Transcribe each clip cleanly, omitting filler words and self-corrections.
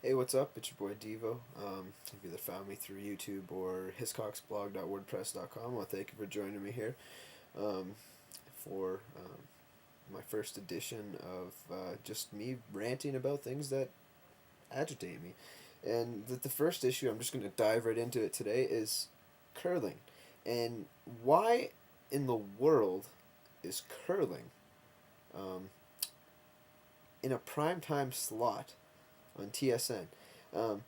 Hey, what's up? It's your boy Devo. You've either found me through YouTube or hiscoxblog.wordpress.com. Well, thank you for joining me here um, for my first edition of just me ranting about things that agitate me. And the first issue, I'm just going to dive right into it today, is curling. And why in the world is curling um, in a primetime slot on TSN? Um,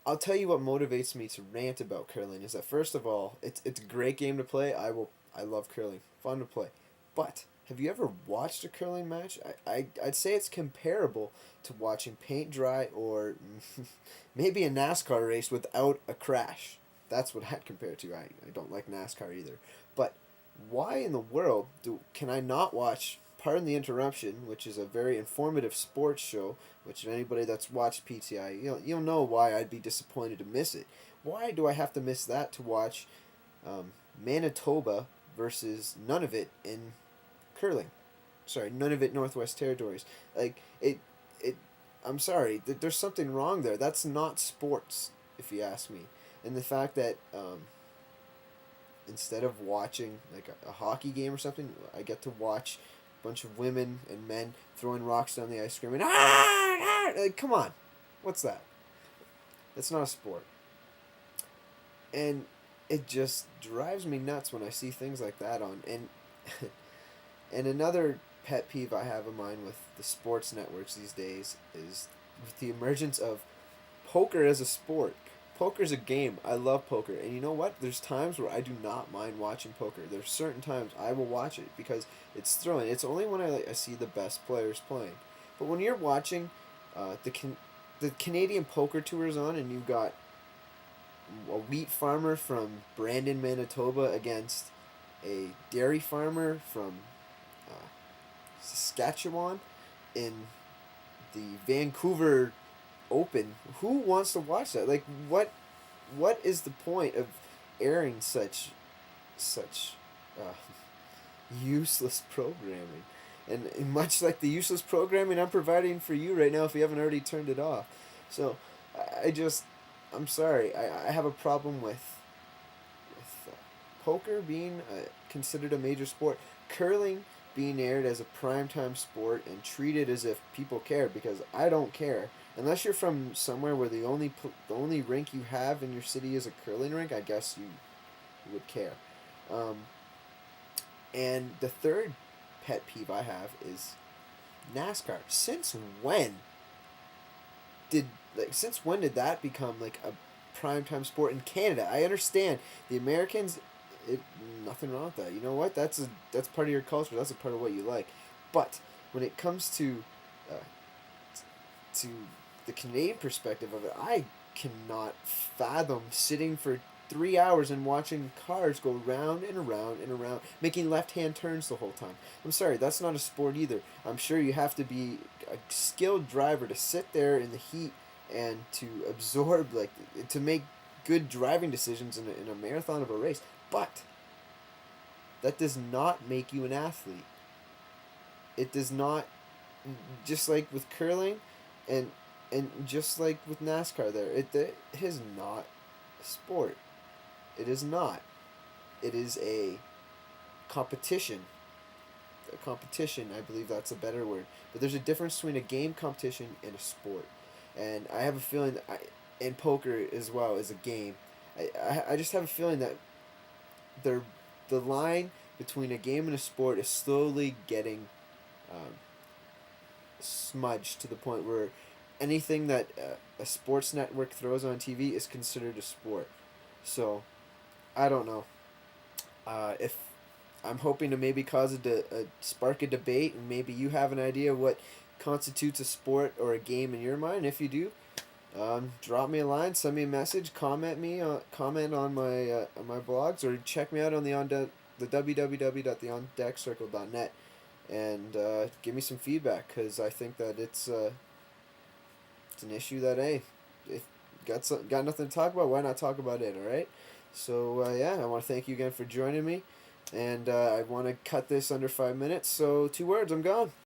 I'll tell you what motivates me to rant about curling is that first of all, it's a great game to play. I love curling, fun to play, but have you ever watched a curling match? I'd say it's comparable to watching paint dry or maybe a NASCAR race without a crash. That's what I'd compare it to. I don't like NASCAR either, but why in the world can I not watch? Pardon the interruption, which is a very informative sports show. Which anybody that's watched PTI, you'll know why I'd be disappointed to miss it. Why do I have to miss that to watch Manitoba versus Nunavut in curling? Sorry, Nunavut Northwest Territories. Like it. I'm sorry. There's something wrong there. That's not sports, if you ask me. And the fact that instead of watching like a hockey game or something, I get to watch a bunch of women and men throwing rocks down the ice screaming, like, come on, what's that? That's not a sport. And it just drives me nuts when I see things like that on. And another pet peeve I have of mine with the sports networks these days is with the emergence of poker as a sport. Poker's a game. I love poker. And you know what? There's times where I do not mind watching poker. There's certain times I will watch it because it's thrilling. It's only when I see the best players playing. But when you're watching the Canadian Poker Tour is on and you've got a wheat farmer from Brandon, Manitoba against a dairy farmer from uh, Saskatchewan in the Vancouver Open. Who wants to watch that? Like, what is the point of airing such uh, useless programming? And much like the useless programming I'm providing for you right now, if you haven't already turned it off. So, I just, I'm sorry. I have a problem with poker being considered a major sport, curling being aired as a primetime sport and treated as if people care because I don't care. Unless you're from somewhere where the only rink you have in your city is a curling rink, I guess you would care. Um, and the third pet peeve I have is NASCAR. Did since when did that become like a primetime sport in Canada? I understand the Americans, it, nothing wrong with that. You know what? That's part of your culture. That's a part of what you like. But when it comes uh, to the Canadian perspective of it, I cannot fathom sitting for 3 hours and watching cars go round and around and around, making left hand turns the whole time. I'm sorry, that's not a sport either. I'm sure you have to be a skilled driver to sit there in the heat and to absorb, like, to make good driving decisions in a marathon of a race. But that does not make you an athlete. It does not, just like with curling and just like with NASCAR there, it is not a sport. It is not. It is a competition. A competition, I believe that's a better word. But there's a difference between a game competition and a sport. And I have a feeling that and poker as well is a game. I just have a feeling that they're, the line between a game and a sport is slowly getting um, smudged to the point where anything that a sports network throws on TV is considered a sport. So I don't know. If I'm hoping to maybe cause a spark a debate, and maybe you have an idea of what constitutes a sport or a game in your mind. If you do, drop me a line, send me a message, comment on my blogs, or check me out on the www.theondeckcircle.net and give me some feedback because I think that it's an issue that hey, if got nothing to talk about, why not talk about it? All right. So yeah, I want to thank you again for joining me, and I want to cut this under 5 minutes. So 2 words, I'm gone.